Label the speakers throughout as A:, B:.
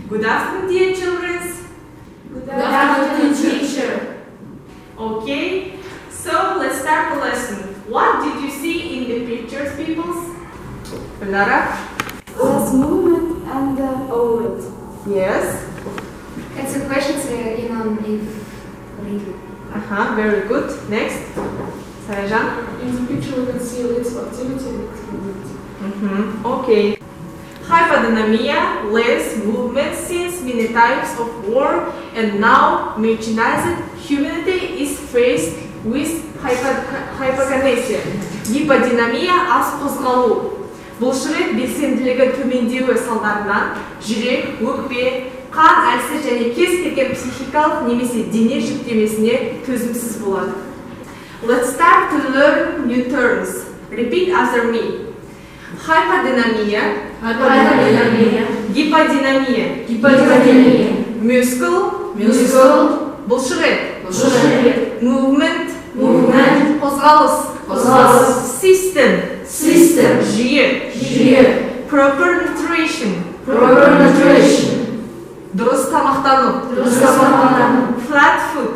A: Good afternoon, dear children.
B: Good afternoon, teacher.
A: Okay, so let's start the lesson. What did you see in the pictures, peoples? Lara?
B: There's movement and overt.
A: Yes.
B: It's a question in reading.
A: Very good. Next. Sayajan?
B: In the picture we can see little activity and activity.
A: Okay. Hypodynamia less movement since many types of war and now mechanized humanity is faced with hypokinesia. Гиподинамия аз қозғалу. Бұлшықет белсенділігі төмендеуі салдарынан жүрек, өкпе, қан әлсіз және кез келген психикалық немесе дене жүктемесіне төзімсіз болады. Let's start to learn new terms. Repeat after me. Hypodynamia. Гиподинамия. Muscle. Бұлшықет. Movement. Қозғалыс. System. Жүйе. Proper nutrition. Дұрыс тамақтану. Flat foot.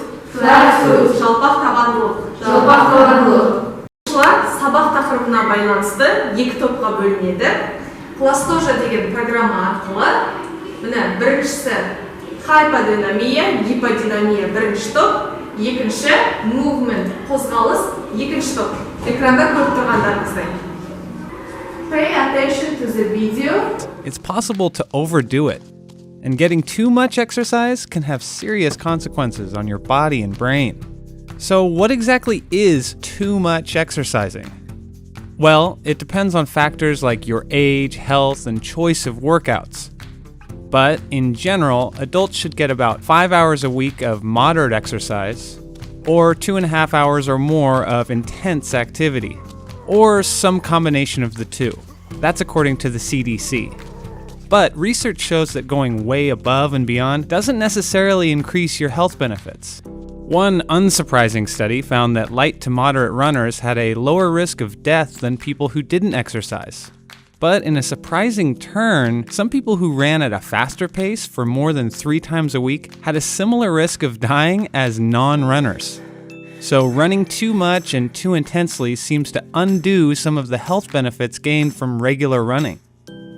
A: Жалпақ табандылық. Сабақ тақырыбына байланысты екі топқа бөлінеді. Пластожа деген программа арқылы, міне біріншісі hypodynamia, гиподинамия бірінші топ, екінші movement, қозғалыс, екінші топ. Экранда көріп тұрғандарыңыздай. Pay attention to the video.
C: It's possible to overdo it, and getting too much exercise can have serious consequences on your body and brain. So what exactly is too much exercising? Well, it depends on factors like your age, health, and choice of workouts. But in general, adults should get about 5 hours a week of moderate exercise, or 2.5 hours or more of intense activity, or some combination of the two. That's according to the CDC. But research shows that going way above and beyond doesn't necessarily increase your health benefits. One unsurprising study found that light to moderate runners had a lower risk of death than people who didn't exercise. But in a surprising turn, some people who ran at a faster pace for more than 3 times a week had a similar risk of dying as non-runners. So running too much and too intensely seems to undo some of the health benefits gained from regular running.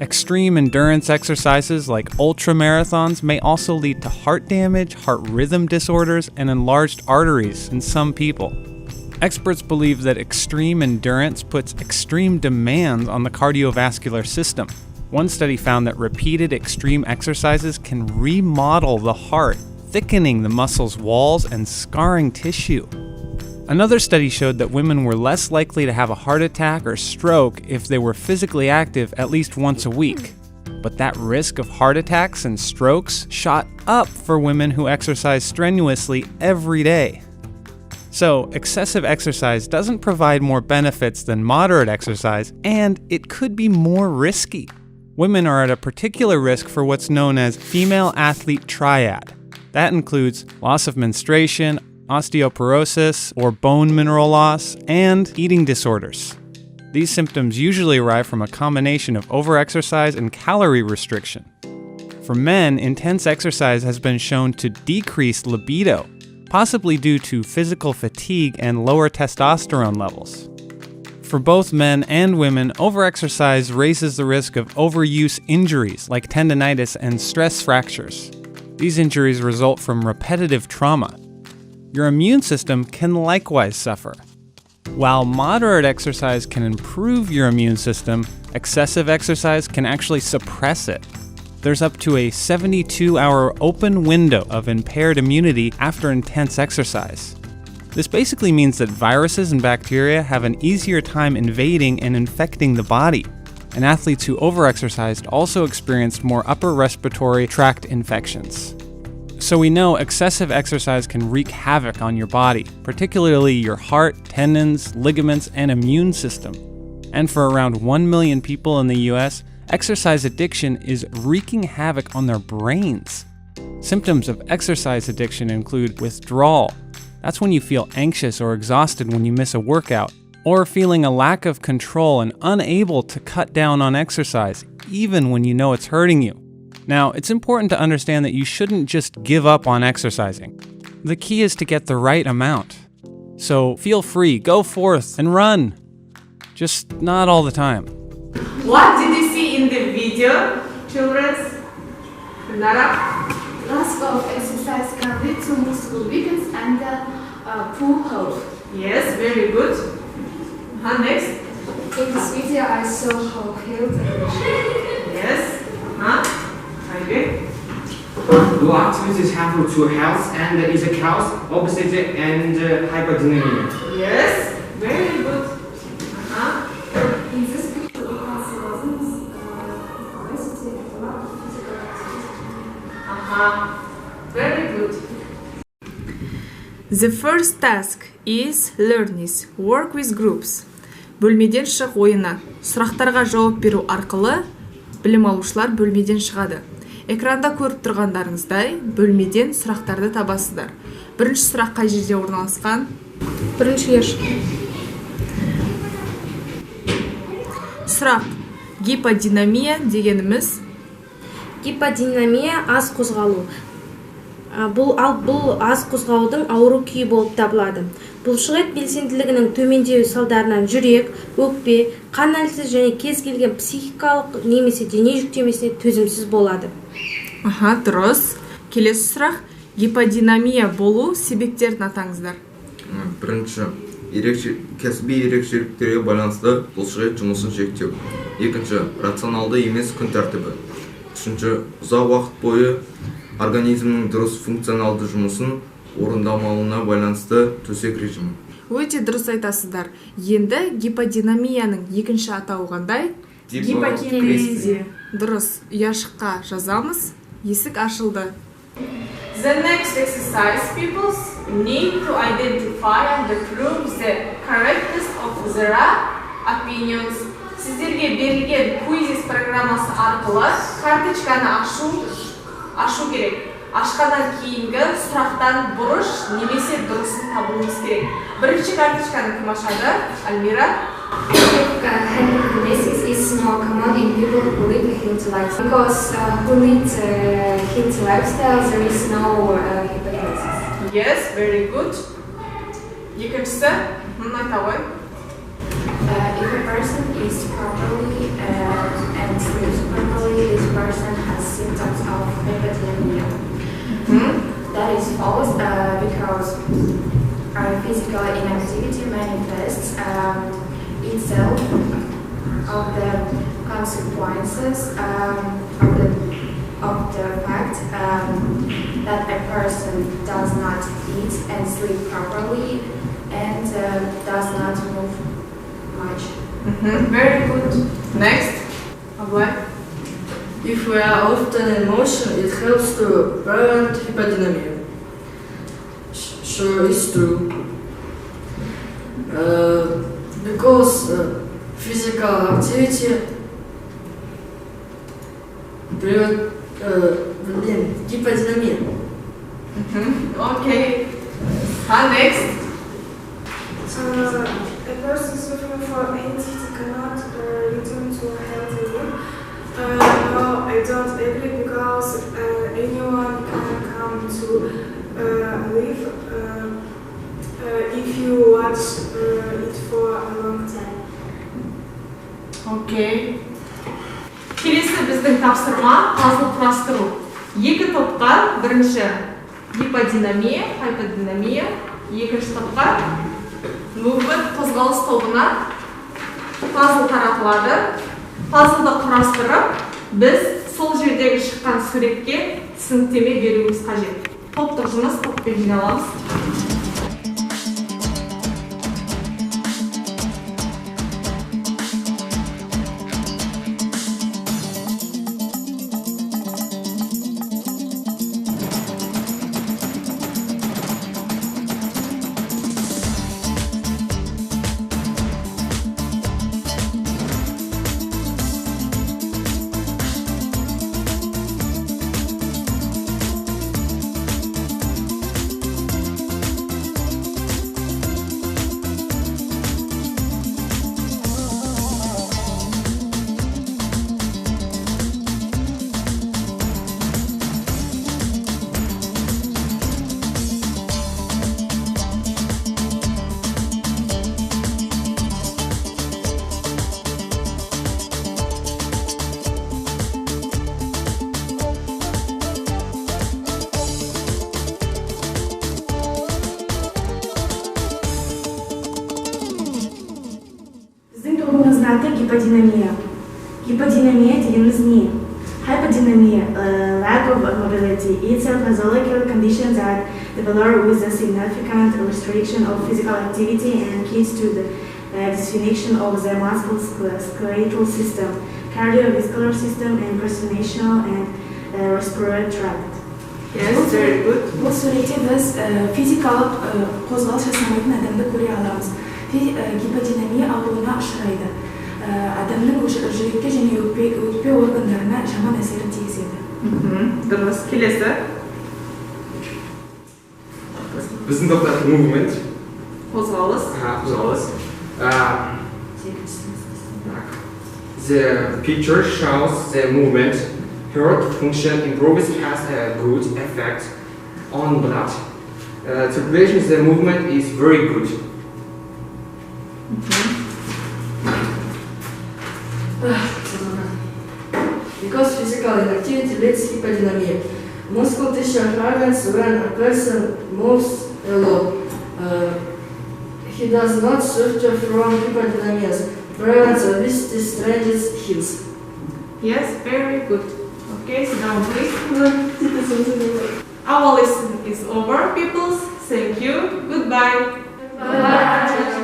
C: Extreme endurance exercises like ultramarathons may also lead to heart damage, heart rhythm disorders, and enlarged arteries in some people. Experts believe that extreme endurance puts extreme demands on the cardiovascular system. One study found that repeated extreme exercises can remodel the heart, thickening the muscle's walls and scarring tissue. Another study showed that women were less likely to have a heart attack or stroke if they were physically active at least once a week. But that risk of heart attacks and strokes shot up for women who exercise strenuously every day. So, excessive exercise doesn't provide more benefits than moderate exercise, and it could be more risky. Women are at a particular risk for what's known as female athlete triad. That includes loss of menstruation, osteoporosis or bone mineral loss, and eating disorders. These symptoms usually arrive from a combination of overexercise and calorie restriction. For men, intense exercise has been shown to decrease libido, possibly due to physical fatigue and lower testosterone levels. For both men and women, overexercise raises the risk of overuse injuries like tendinitis and stress fractures. These injuries result from repetitive trauma. Your immune system can likewise suffer. While moderate exercise can improve your immune system, excessive exercise can actually suppress it. There's up to a 72-hour open window of impaired immunity after intense exercise. This basically means that viruses and bacteria have an easier time invading and infecting the body, and athletes who overexercised also experienced more upper respiratory tract infections. So we know excessive exercise can wreak havoc on your body, particularly your heart, tendons, ligaments, and immune system. And for around 1 million people in the US, exercise addiction is wreaking havoc on their brains. Symptoms of exercise addiction include withdrawal. That's when you feel anxious or exhausted when you miss a workout, or feeling a lack of control and unable to cut down on exercise, even when you know it's hurting you. Now, it's important to understand that you shouldn't just give up on exercising. The key is to get the right amount. So feel free, go forth and run. Just not all the time.
A: What did you see in the video, children? Nara?
B: Lots of exercise can lead to muscle weakness and poor health.
A: Yes, very good. Next.
B: In this video, I saw how health.
A: Yes. Very good.
D: Do activities harmful to health and is a cause obesity and hypodynamia?
A: Yes, very good.
B: In this picture, we can see obesity and a lot of physical activity.
A: Very good. The first task is learning, work with groups. Бөлмеден шық ойыны. Сұрақтарға жауап беру арқылы білім алушылар бөлмеден шығады. Экранда көріп тұрғандарыңыздай, бөлмеден сұрақтарды табасыздар. Бірінші сұрақ қай жерде орналасқан?
B: Біріншіге
A: Сұрақ. Гиподинамия дегеніміз?
E: Гиподинамия аз қозғалу. Бұл аз қозғалудың ауру күйі болып табылады. Бұлшықет белсенділігінің төмендеуі салдарынан жүрек, өкпе, қан әлсіз және кез келген психикалық немесе дене жүктемесіне төзімсіз болады.
A: Дұрыс. Келесі сұрақ. Гиподинамия болу себептерін атаңыздар.
F: Бірінші, кәсіби ерекшеліктерге байланысты бұлшықет жұмысын шектеу. Екінші, рационалды емес күн тәртібі. Үшінші, ұзақ уақыт бойы организмнің дұрыс функционалды жұмысын орындамауына байланысты төсек режимі.
A: Өте дұрыс айтасыздар. Енді гиподинамияның екінші атауы қандай? Гипокинезия. Дұрыс. Ұяшыққа жазамыз. Есік ашылды. The next exercise, people need to identify and prove the correctness of their opinions. Сіздерге берілген quizzes программасы арқылы карточканы ашу керек. Ашқаннан кейінгі сұрақтан бұрыш немесе дұрысын табуымыз керек. Бірінші карточканы кім ашады? Альмира?
G: Hypodynamia is more common in people who lead a healthy lifestyle. Because who lead a healthy lifestyle, there is no hypodynamia.
A: Yes, very good. Екіншісі? Айта ғой.
G: If a person eats properly and sleeps properly, this person has symptoms of hypodynamia. That is false because physical inactivity manifests itself of the consequences of the fact that a person does not eat and sleep properly and does not move much.
A: Very good. Next. Ablay.
H: If we are often in motion, it helps to prevent hypodynamia. Sure, it's true. Because physical activity prevent hypodynamia.
A: Okay. Next.
B: A person suffering from anxiety cannot return to a healthy life. No, I don't agree because anyone can come to live if you watch it for a long time.
A: Okay. Келесі біздің тапсырма пазл құрастыру. Екі топқа, бірінші гиподинамия, hypodynamia, екінші топқа movement қозғалыс тобына пазл таратылады. Пазлды құрастырып, біз сол жердегі шыққан суретке түсініктеме беруіміз қажет. Топтық жұмыс топпен жиналамыз.
I: гиподинамия. Гиподинамия дегенimiz не? Hypodynamia, lack of mobility. It's a physiological condition that develops with a significant restriction of physical activity and leads to the dysfunction of the musculoskeletal system, cardiovascular system, and perinatal and respiratory tract.
A: Yes, very good.
B: бұл суретте біз физикалық қозғалыс жасамайтын адамды көре аламыз. Гиподинамия ауруына ұшырайды. Адамның жүрекке және өкпе органдарына жаман әсерін тигізеді.
A: Дұрыс. Келесі.
D: Біздің тоқтату movement.
A: Қозғалыс.
D: Қозғалыс. The picture shows the movement. Heart function improves has a good effect on blood. Circulation, the movement is very good.
H: Because physical inactivity leads to hypodynamia. Muscle tissue fragments when a person moves a lot. He does not suffer from hypodynamia. Prevents obesity, strengthens heals.
A: Yes, very good. Okay, sit down please. Our lesson is over, peoples. Thank you. Goodbye.
H: Bye.